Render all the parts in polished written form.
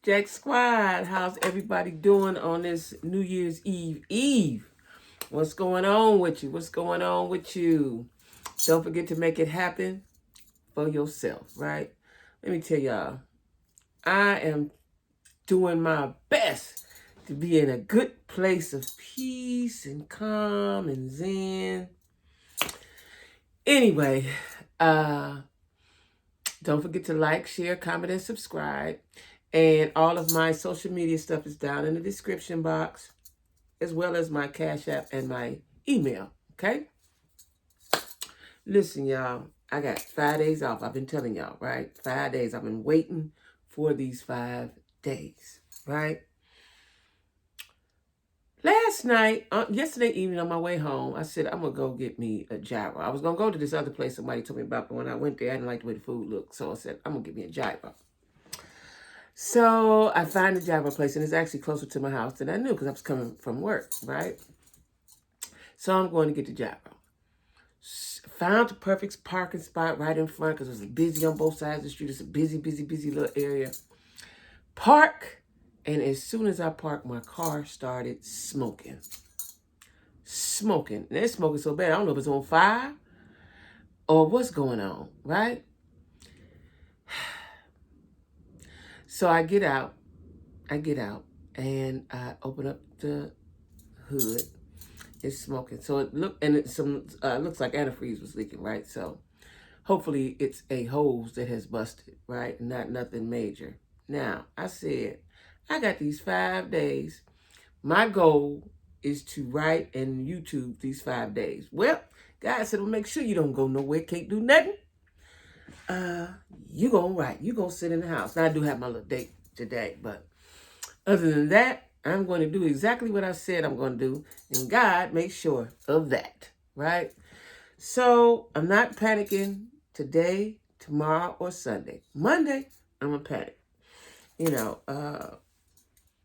Jack Squad, how's everybody doing on this New Year's Eve? What's going on with you? What's going on with you? Don't forget to make it happen for yourself, right? Let me tell y'all, I am doing my best to be in a good place of peace and calm and zen. Anyway, don't forget to like, share, comment, and subscribe. And all of my social media stuff is down in the description box, as well as my Cash App and my email, okay? Listen, y'all, I got 5 days off. I've been telling y'all, right? 5 days. I've been waiting for these 5 days, right? Last night, yesterday evening on my way home, I said, I'm going to go get me a gyro. I was going to go to this other place somebody told me about, but when I went there, I didn't like the way the food looked. So I said, I'm going to get me a gyro. So I find the gyro place, and it's actually closer to my house than I knew because I was coming from work, right? So I'm going to get the gyro. Found the perfect parking spot right in front because it was busy on both sides of the street. It's a busy little area. Park, and as soon as I parked, my car started smoking. And it's smoking so bad, I don't know if it's on fire or what's going on, right? So I get out, and I open up the hood. It's smoking. So it looks like antifreeze was leaking, right? So hopefully it's a hose that has busted, right? Not nothing major. Now, I said, I got these 5 days. My goal is to write and YouTube these 5 days. Well, God said, well, make sure you don't go nowhere, can't do nothing. You gonna write. You gonna sit in the house. Now, I do have my little date today, but other than that, I'm going to do exactly what I said I'm going to do, and God makes sure of that, right? So I'm not panicking today, tomorrow, or Sunday. Monday, I'm going to panic. You know,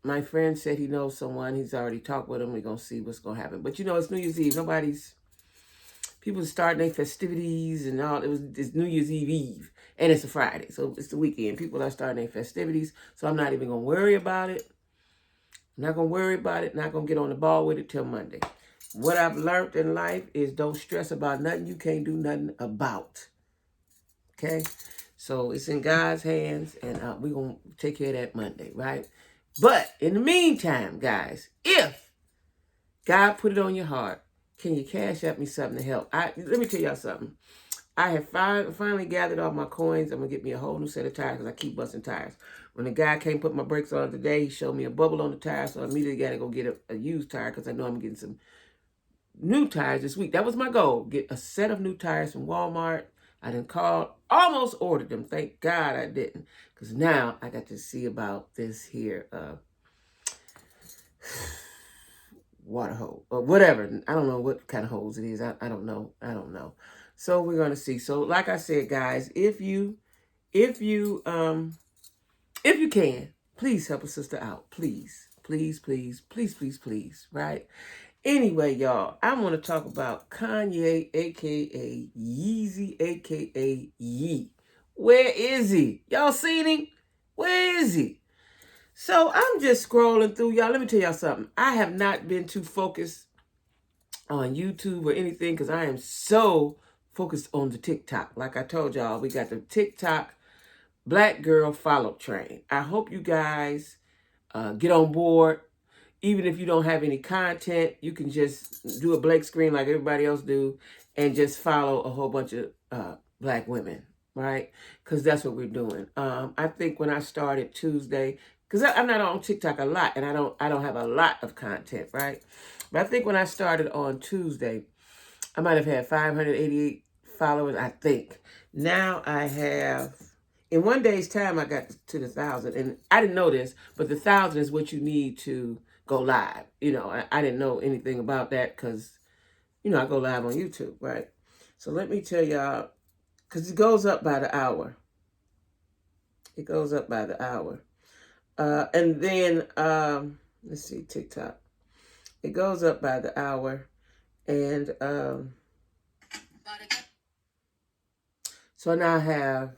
my friend said he knows someone. He's already talked with him. We're going to see what's going to happen. But, you know, it's New Year's Eve. People are starting their festivities and all. It's New Year's Eve, and it's a Friday. So it's the weekend. People are starting their festivities. So I'm not even going to worry about it. Not going to worry about it. Not going to get on the ball with it till Monday. What I've learned in life is don't stress about nothing you can't do nothing about. Okay? So it's in God's hands, and we're going to take care of that Monday, right? But in the meantime, guys, if God put it on your heart, can you cash out me something to help? Let me tell y'all something. I have finally gathered all my coins. I'm going to get me a whole new set of tires because I keep busting tires. When the guy came put my brakes on today, he showed me a bubble on the tire, so I immediately got to go get a used tire because I know I'm getting some new tires this week. That was my goal. Get a set of new tires from Walmart. I didn't call, almost ordered them. Thank God I didn't. Because now I got to see about this here water hose or whatever. I don't know what kind of hose it is. I don't know. So we're going to see. So like I said, guys, if you can, please help a sister out. Please, right? Anyway, y'all, I want to talk about Kanye, a.k.a. Yeezy, a.k.a. Yee. Where is he? Y'all seen him? Where is he? So I'm just scrolling through, y'all. Let me tell y'all something. I have not been too focused on YouTube or anything because I am so focused on the TikTok. Like I told y'all, we got the TikTok Black Girl Follow Train. I hope you guys get on board. Even if you don't have any content, you can just do a blank screen like everybody else do and just follow a whole bunch of Black women, right? Because that's what we're doing. I think when I started Tuesday, because I'm not on TikTok a lot and I don't have a lot of content, right? But I think when I started on Tuesday, I might have had 588 followers, I think. Now I have, in one day's time, I got to the 1,000. And I didn't know this, but the 1,000 is what you need to go live. You know, I didn't know anything about that because, you know, I go live on YouTube, right? So let me tell y'all, because it goes up by the hour. It goes up by the hour. And then, let's see, TikTok. It goes up by the hour. And so now I have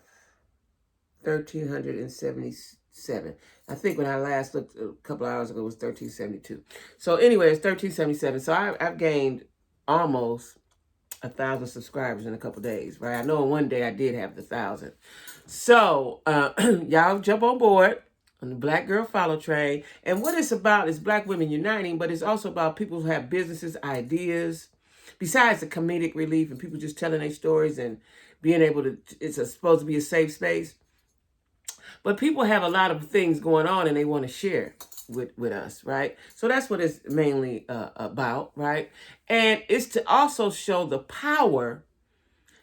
1,377. I think when I last looked a couple of hours ago, it was 1372. So anyway, it's 1377. So I've gained almost 1,000 subscribers in a couple of days, right? I know in one day I did have the 1,000. So y'all jump on board on the Black Girl Follow Train. And what it's about is Black women uniting, but it's also about people who have businesses, ideas, besides the comedic relief and people just telling their stories and being able to, supposed to be a safe space. But people have a lot of things going on and they want to share with us, right? So that's what it's mainly about, right? And it's to also show the power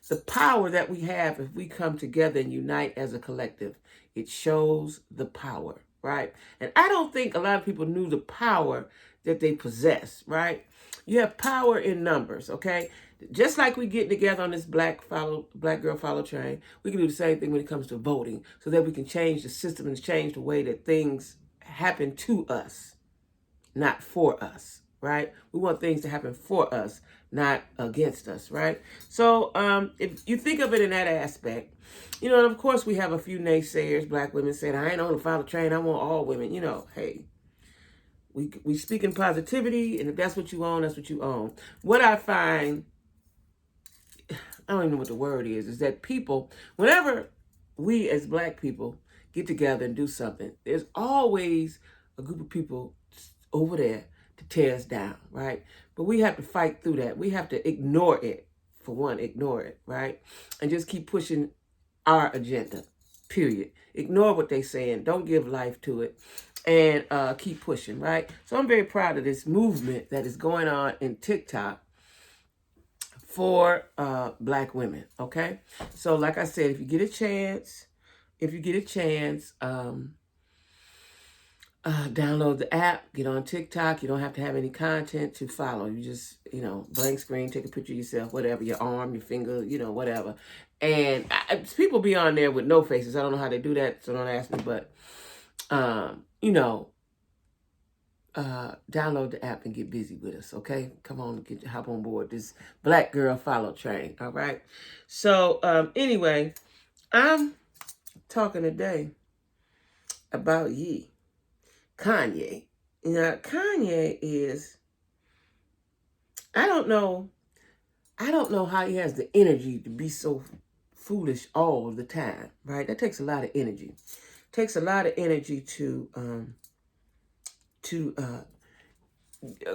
that we have if we come together and unite as a collective. It shows the power, right? And I don't think a lot of people knew the power that they possess, right? You have power in numbers, okay? Just like we get together on this Black Girl Follow Train, we can do the same thing when it comes to voting so that we can change the system and change the way that things happen to us, not for us, right? We want things to happen for us, not against us, right? So if you think of it in that aspect, you know, and of course we have a few naysayers, Black women saying, I ain't on the follow train, I want all women. You know, hey, we speak in positivity, and if that's what you own, that's what you own. What I find, I don't even know what the word is that people, whenever we as Black people get together and do something, there's always a group of people over there to tear us down, right? But we have to fight through that. We have to ignore it, for one, ignore it, right? And just keep pushing our agenda, period. Ignore what they're saying. Don't give life to it. And keep pushing, right? So I'm very proud of this movement that is going on in TikTok for Black women, okay? So like I said, if you get a chance, download the app, get on TikTok. You don't have to have any content to follow. You just, you know, blank screen, take a picture of yourself, whatever, your arm, your finger, you know, whatever. And people be on there with no faces. I don't know how they do that, so don't ask me. But, you know, download the app and get busy with us, okay? Come on, hop on board this Black Girl Follow Train, all right? So, anyway, I'm talking today about Kanye. Now, Kanye is, I don't know how he has the energy to be so foolish all the time, right? That takes a lot of energy. It takes a lot of energy to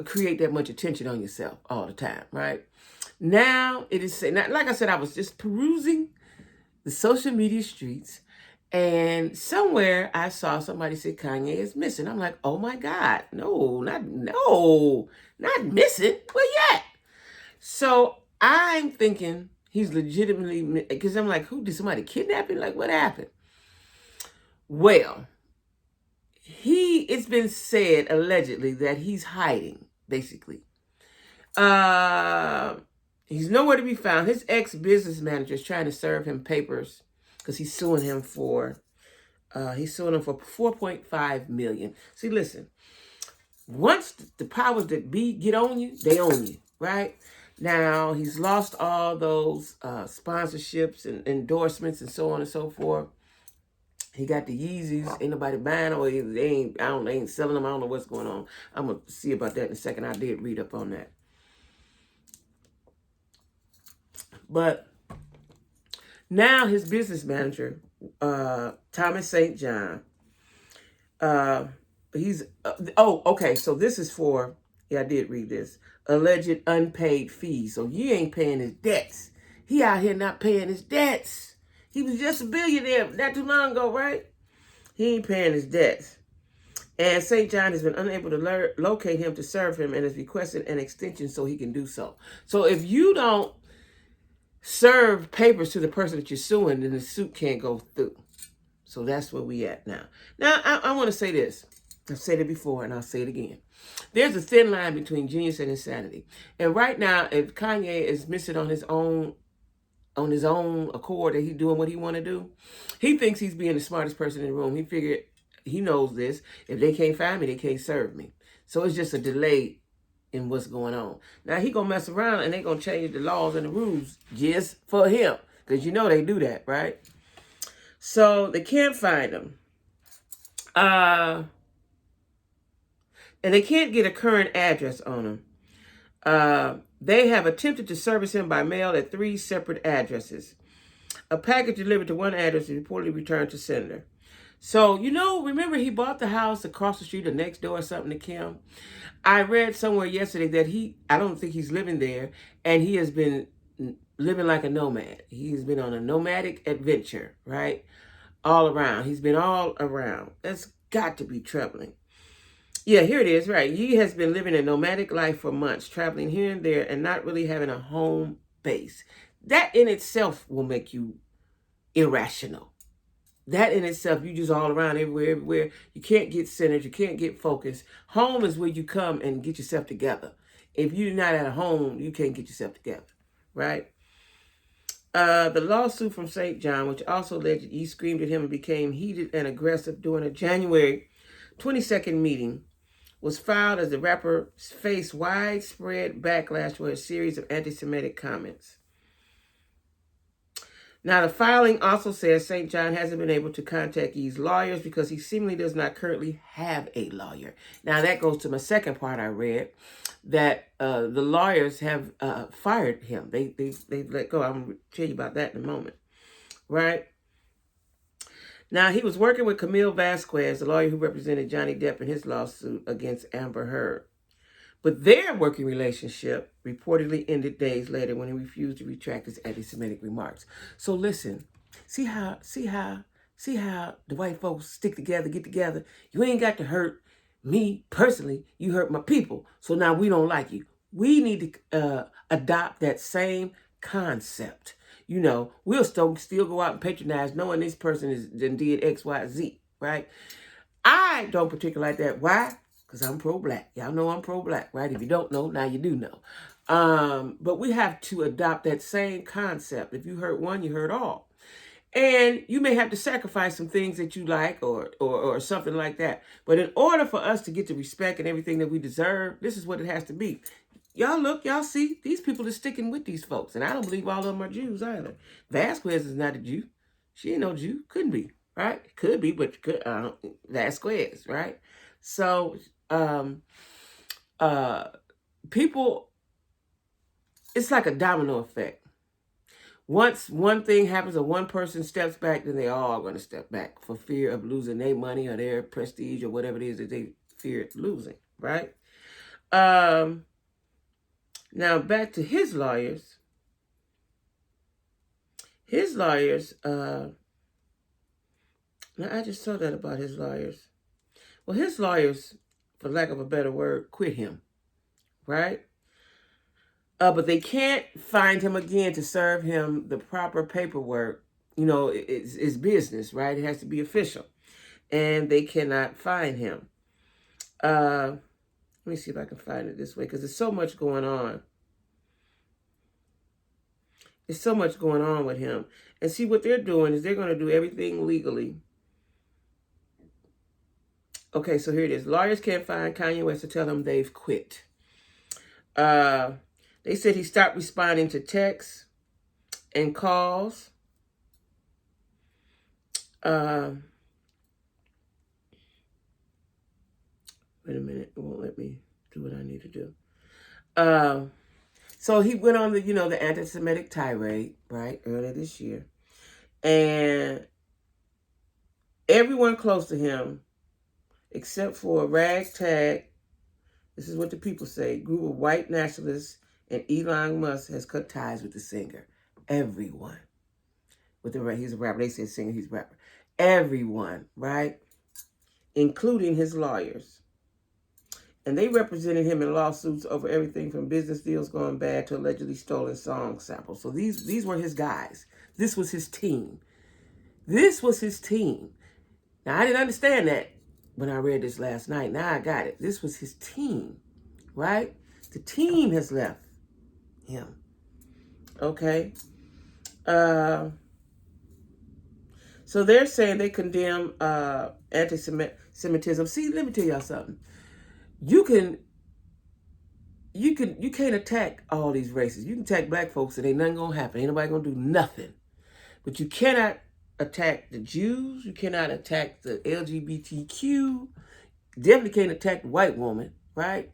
create that much attention on yourself all the time, right? Now, it is, like I said, I was just perusing the social media streets, and somewhere I saw somebody say Kanye is missing. I'm like, oh my God, not missing. Where you at? So I'm thinking he's legitimately, because I'm like, who, did somebody kidnap him? Like, what happened? Well, it's been said allegedly that he's hiding, basically. He's nowhere to be found. His ex-business manager is trying to serve him papers because he's suing him for $4.5 million. See, listen, once the powers that be get on you, they own you, right? Now, he's lost all those sponsorships and endorsements and so on and so forth. He got the Yeezys. Ain't nobody buying them, or they ain't selling them. I don't know what's going on. I'm going to see about that in a second. I did read up on that. But now his business manager, Thomas St. John, okay, so this is for, I did read this, alleged unpaid fees. So you ain't paying his debts. He out here not paying his debts. He was just a billionaire not too long ago, right? He ain't paying his debts. And St. John has been unable to locate him to serve him and has requested an extension so he can do so. So if you don't serve papers to the person that you're suing, then the suit can't go through. So that's where we at now. Now, I want to say this. I've said it before and I'll say it again. There's a thin line between genius and insanity. And right now, if Kanye is missing on his own accord, that he's doing what he want to do, he thinks he's being the smartest person in the room. He figured, he knows this. If they can't find me, they can't serve me. So it's just a delay in what's going on. Now he gonna mess around and they gonna change the laws and the rules just for him, because you know they do that, right? So they can't find him. Uh, and they can't get a current address on him. They have attempted to service him by mail at 3 separate addresses. A package delivered to one address is reportedly returned to sender. So, remember he bought the house across the street or next door or something to Kim? I read somewhere yesterday that I don't think he's living there, and he has been living like a nomad. He's been on a nomadic adventure, right? All around. He's been all around. That's got to be troubling. Yeah, here it is, right. He has been living a nomadic life for months, traveling here and there and not really having a home base. That in itself will make you irrational. That in itself, you just all around everywhere. You can't get centered. You can't get focused. Home is where you come and get yourself together. If you're not at a home, you can't get yourself together, right? The lawsuit from St. John, which also alleged he screamed at him and became heated and aggressive during a January 22nd meeting, was filed as the rapper faced widespread backlash for a series of anti-Semitic comments. Now, the filing also says St. John hasn't been able to contact Ye's lawyers because he seemingly does not currently have a lawyer. Now, that goes to my second part I read, that the lawyers have fired him. They've let go. I'm going to tell you about that in a moment, right? Now, he was working with Camille Vasquez, the lawyer who represented Johnny Depp in his lawsuit against Amber Heard. But their working relationship reportedly ended days later when he refused to retract his anti-Semitic remarks. So listen, see how the white folks stick together, get together. You ain't got to hurt me personally. You hurt my people. So now we don't like you. We need to adopt that same concept. We'll still go out and patronize knowing this person is did X, Y, Z, right? I don't particularly like that. Why? Because I'm pro-black. Y'all know I'm pro-black, right? If you don't know, now you do know. But we have to adopt that same concept. If you hurt one, you hurt all. And you may have to sacrifice some things that you like or something like that. But in order for us to get the respect and everything that we deserve, this is what it has to be. Y'all see, these people are sticking with these folks. And I don't believe all of them are Jews either. Vasquez is not a Jew. She ain't no Jew. Couldn't be, right? Could be, but Vasquez, right? So, people, it's like a domino effect. Once one thing happens or one person steps back, then they all are going to step back for fear of losing their money or their prestige or whatever it is that they fear losing, right? Now back to his lawyers. Now I just saw that about his lawyers. Well, his lawyers, for lack of a better word, quit him, right? But they can't find him again to serve him the proper paperwork. It's business, right? It has to be official. And they cannot find him. Let me see if I can find it this way, because there's so much going on. There's so much going on with him. And see, what they're doing is they're going to do everything legally. Okay, so here it is. Lawyers can't find Kanye West to tell him they've quit. They said he stopped responding to texts and calls. Wait a minute. It won't let me do what I need to do. So he went on the anti-Semitic tirade, right, earlier this year. And everyone close to him, except for a ragtag, this is what the people say, group of white nationalists and Elon Musk has cut ties with the singer. Everyone. He's a rapper. They said singer, he's a rapper. Everyone, right? Including his lawyers. And they represented him in lawsuits over everything from business deals going bad to allegedly stolen song samples. So these were his guys. This was his team. Now, I didn't understand that when I read this last night. Now I got it. This was his team, right? The team has left him. Okay? So they're saying they condemn anti-Semitism. See, let me tell y'all something. You can't attack all these races. You can attack black folks and ain't nothing gonna happen. Ain't nobody gonna do nothing. But you cannot attack the Jews. You cannot attack the LGBTQ. Definitely can't attack the white woman, right?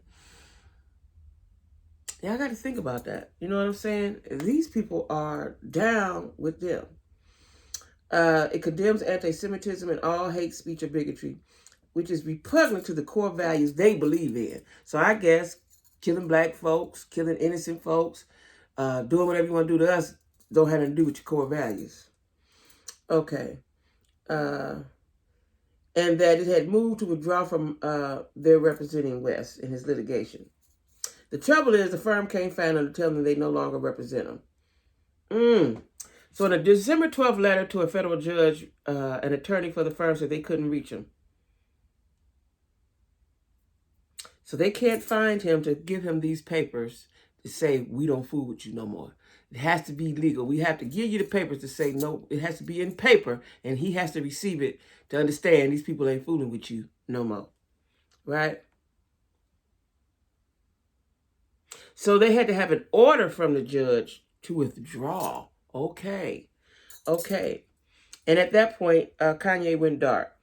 Yeah, I got to think about that. You know what I'm saying? These people are down with them. It condemns anti-Semitism and all hate speech or bigotry, which is repugnant to the core values they believe in. So I guess killing black folks, killing innocent folks, doing whatever you want to do to us don't have anything to do with your core values. Okay. And that it had moved to withdraw from their representing West in his litigation. The trouble is the firm can't find them to tell them they no longer represent them. So in a December 12th letter to a federal judge, an attorney for the firm said they couldn't reach him. So they can't find him to give him these papers to say, we don't fool with you no more. It has to be legal. We have to give you the papers to say, no, it has to be in paper, and he has to receive it to understand these people ain't fooling with you no more. Right? So they had to have an order from the judge to withdraw. Okay. And at that point, Kanye went dark.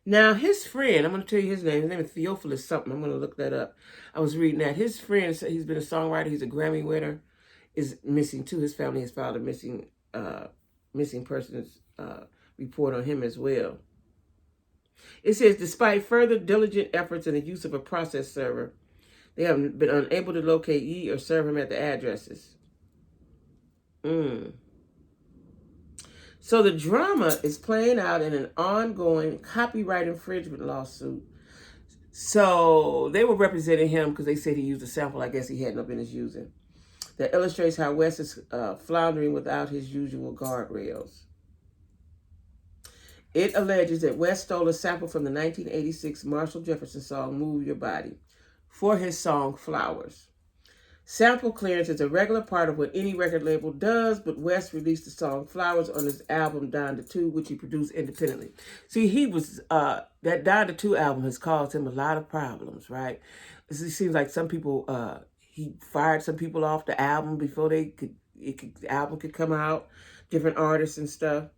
Now, his friend, I'm going to tell you his name. His name is Theophilus something. I'm going to look that up. I was reading that. His friend, he's been a songwriter. He's a Grammy winner. Is missing too. His family has filed a missing persons report on him as well. It says, despite further diligent efforts and the use of a process server, they have been unable to locate Ye or serve him at the addresses. So the drama is playing out in an ongoing copyright infringement lawsuit. So they were representing him because they said he used a sample I guess he had no business using. That illustrates how West is floundering without his usual guardrails. It alleges that West stole a sample from the 1986 Marshall Jefferson song, Move Your Body, for his song Flowers. Sample clearance is a regular part of what any record label does, but West released the song Flowers on his album Down to Two, which he produced independently. See, he was, that Down to Two album has caused him a lot of problems, right? It seems like some people, he fired some people off the album before the album could come out, different artists and stuff.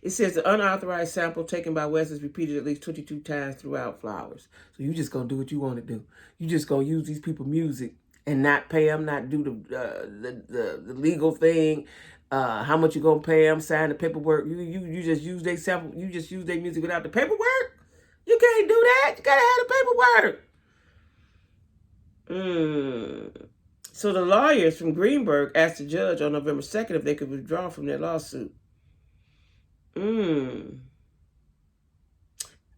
It says the unauthorized sample taken by West is repeated at least 22 times throughout Flowers. So you just gonna do what you want to do. You just gonna use these people's music and not pay them, not do the legal thing. How much you gonna pay them? Sign the paperwork. You just use their sample. You just use their music without the paperwork. You can't do that. You gotta have the paperwork. So the lawyers from Greenberg asked the judge on November 2nd if they could withdraw from their lawsuit.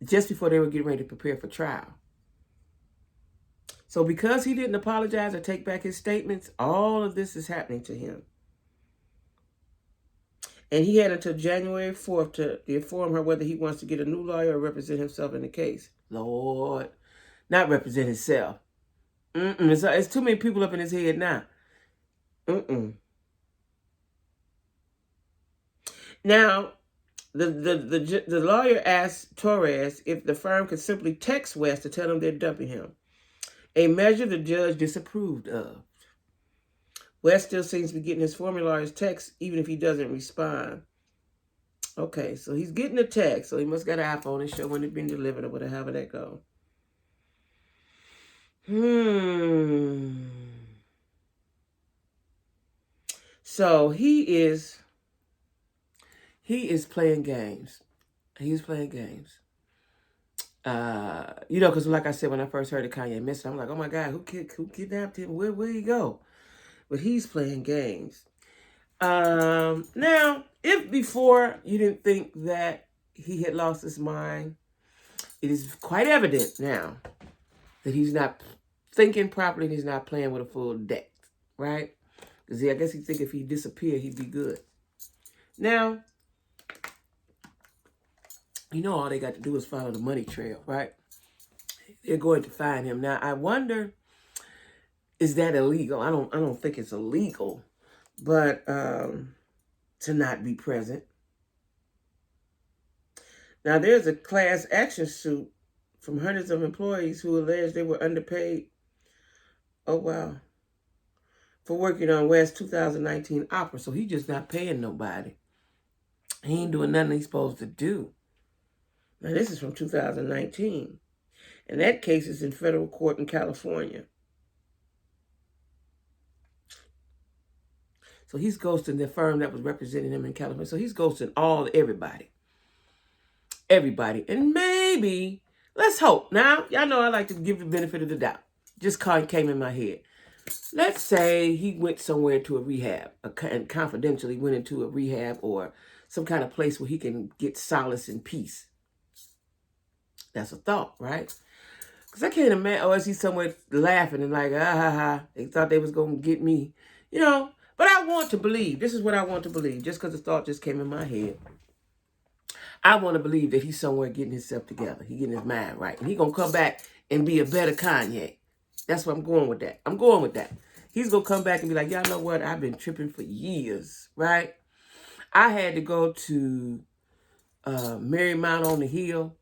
Just before they were getting ready to prepare for trial. So because he didn't apologize or take back his statements, all of this is happening to him. And he had until January 4th to inform her whether he wants to get a new lawyer or represent himself in the case. Lord, not represent himself. It's too many people up in his head now. Now, the lawyer asked Torres if the firm could simply text West to tell him they're dumping him, a measure the judge disapproved of. West still seems to be getting his former lawyer's text even if he doesn't respond. Okay, so he's getting a text, so he must got an iPhone and show when it's been delivered or whatever, however that goes. So he is playing games. He's playing games. Because like I said, when I first heard of Kanye missing, I'm like, oh my God, who kidnapped him? Where'd he go? But he's playing games. Now, if before you didn't think that he had lost his mind, it is quite evident now that he's not thinking properly and he's not playing with a full deck, right? Because I guess he think if he disappeared, he'd be good. Now, all they got to do is follow the money trail, right? They're going to find him. Now, I wonder, is that illegal? I don't think it's illegal, but to not be present. Now, there's a class action suit from hundreds of employees who alleged they were underpaid. Oh, wow. For working on West's 2019 opera. So he just not paying nobody. He ain't doing nothing he's supposed to do. Now, this is from 2019. And that case is in federal court in California. So he's ghosting the firm that was representing him in California. So he's ghosting everybody. Everybody. And maybe, let's hope. Now, y'all know I like to give the benefit of the doubt. Just came in my head. Let's say he went somewhere to a rehab, and confidentially went into a rehab or some kind of place where he can get solace and peace. That's a thought, right? Because I can't imagine, or is he somewhere laughing and like, they thought they was going to get me, But I want to believe, this is what I want to believe, just because the thought just came in my head. I want to believe that he's somewhere getting himself together. He getting his mind right. And he going to come back and be a better Kanye. That's what I'm going with that. I'm going with that. He's going to come back and be like, y'all know what? I've been tripping for years, right? I had to go to Marymount on the Hill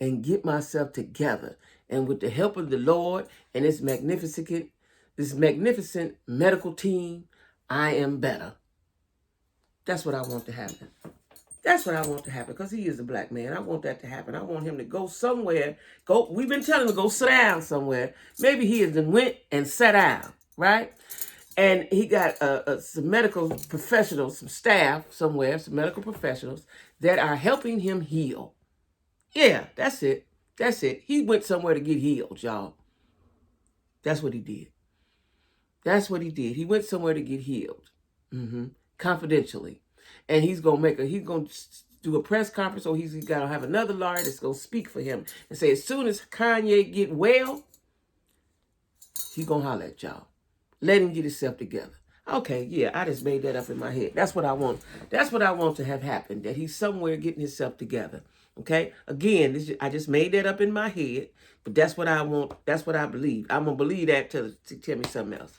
and get myself together. And with the help of the Lord and this magnificent medical team, I am better. That's what I want to happen. That's what I want to happen, because he is a black man. I want that to happen. I want him to go somewhere. We've been telling him to go sit down somewhere. Maybe he has went and sat down, right? And he got some medical professionals, some staff somewhere, some medical professionals that are helping him heal. Yeah, that's it. That's it. He went somewhere to get healed, y'all. That's what he did. That's what he did. He went somewhere to get healed, confidentially. And he's going to do a press conference, or he's got to have another lawyer that's going to speak for him and say, as soon as Kanye get well, he's going to holler at y'all. Let him get himself together. Okay, yeah, I just made that up in my head. That's what I want. That's what I want to have happen, that he's somewhere getting himself together. Okay? Again, I just made that up in my head, but that's what I want. That's what I believe. I'm going to believe that to tell me something else.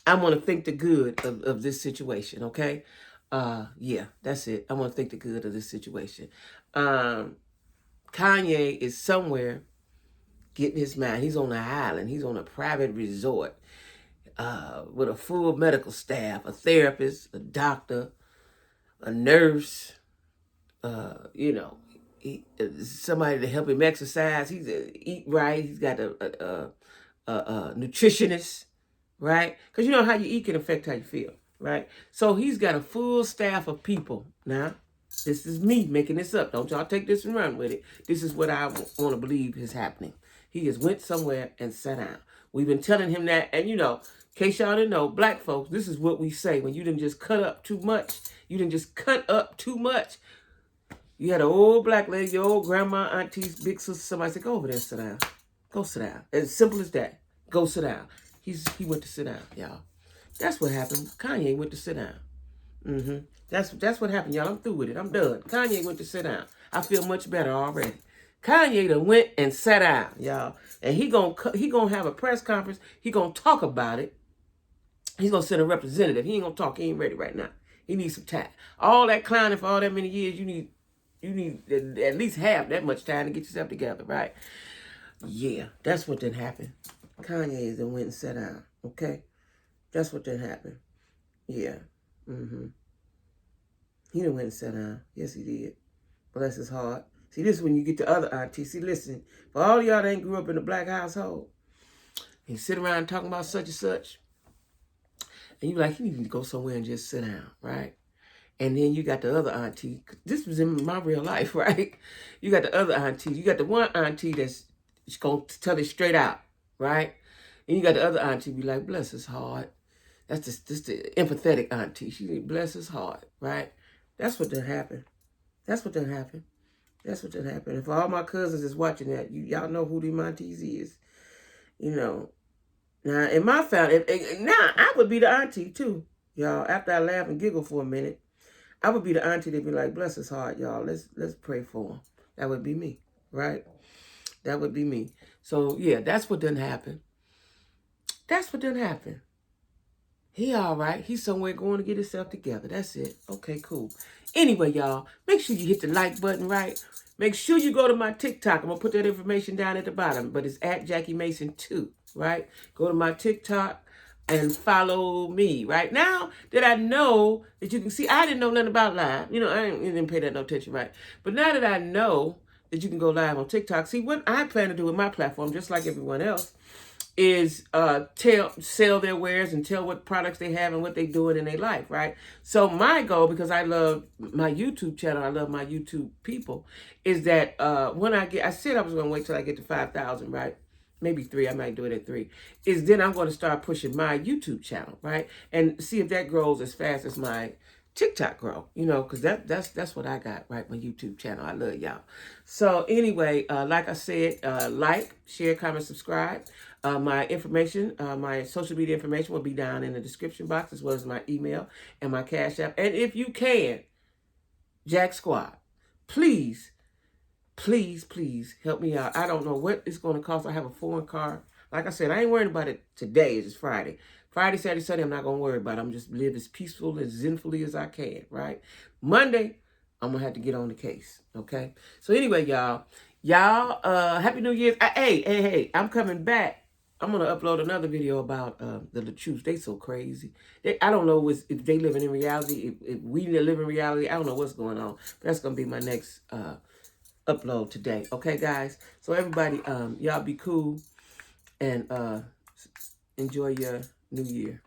I want to think the good of this situation, okay? Yeah, that's it. I want to think the good of this situation. Kanye is somewhere getting his mind. He's on an island. He's on a private resort with a full medical staff, a therapist, a doctor, a nurse, somebody to help him exercise. He's eat right. He's got a nutritionist, right? Because you know how you eat can affect how you feel. Right? So he's got a full staff of people. Now, this is me making this up. Don't y'all take this and run with it. This is what I want to believe is happening. He just went somewhere and sat down. We've been telling him that. And, in case y'all didn't know, black folks, this is what we say. When you didn't just cut up too much. You didn't just cut up too much. You had an old black lady, your old grandma, aunties, big sister, somebody said, go over there and sit down. Go sit down. As simple as that. Go sit down. He went to sit down, y'all. That's what happened. Kanye went to sit down. That's what happened, y'all. I'm through with it. I'm done. Kanye went to sit down. I feel much better already. Kanye done went and sat down, y'all. And he gonna have a press conference. He gonna talk about it. He's gonna send a representative. He ain't gonna talk. He ain't ready right now. He needs some time. All that clowning for all that many years, you need at least half that much time to get yourself together, right? Yeah, that's what done happened. Kanye done went and sat down, okay? That's what done happened. Yeah. He done went and sat down. Yes, he did. Bless his heart. See, this is when you get to other aunties. See, listen, for all y'all that ain't grew up in a black household, and sit around talking about such and such, and you're like, you need to go somewhere and just sit down, right? And then you got the other auntie. This was in my real life, right? You got the other auntie. You got the one auntie that's going to tell it straight out, right? And you got the other auntie be like, bless his heart. That's just the empathetic auntie. She bless his heart, right? That's what done happened. That's what done happened. That's what done happened. And for all my cousins that's watching that, y'all know who the aunties is. Now, in my family, now I would be the auntie too, y'all. After I laugh and giggle for a minute, I would be the auntie that be like, bless his heart, y'all. Let's pray for him. That would be me, right? That would be me. So, yeah, that's what done happened. That's what done happened. He all right. He's somewhere going to get himself together. That's it. Okay, cool. Anyway, y'all, make sure you hit the like button, right? Make sure you go to my TikTok. I'm going to put that information down at the bottom, but it's at Jackie Mason 2, right? Go to my TikTok and follow me. Right now that I know that you can see, I didn't know nothing about live. You know, I didn't pay that no attention, right? But now that I know that you can go live on TikTok, see what I plan to do with my platform, just like everyone else, is sell their wares and tell what products they have and what they doing in their life, right? So my goal, because I love my YouTube channel, I love my YouTube people, is that when I said I was going to wait till I get to 5,000, right? Maybe 3, I might do it at 3, is then I'm going to start pushing my YouTube channel, right? And see if that grows as fast as my TikTok grow, you know, because that's what I got, right? My YouTube channel. I love y'all. So anyway, like I said, like, share, comment, subscribe. My information, my social media information will be down in the description box, as well as my email and my Cash App. And if you can, Jack Squad, please, please, please help me out. I don't know what it's going to cost. I have a foreign car. Like I said, I ain't worried about it today. It's just Friday. Friday, Saturday, Sunday, I'm not going to worry about it. I'm just live as peaceful and zenfully as I can, right? Monday, I'm going to have to get on the case, okay? So anyway, y'all, Happy New Year's. Hey, I'm coming back. I'm going to upload another video about the LaTruths. They so crazy. I don't know if they living in reality, if we live in reality. I don't know what's going on. But that's going to be my next upload today. Okay, guys? So everybody, y'all be cool and enjoy your new year.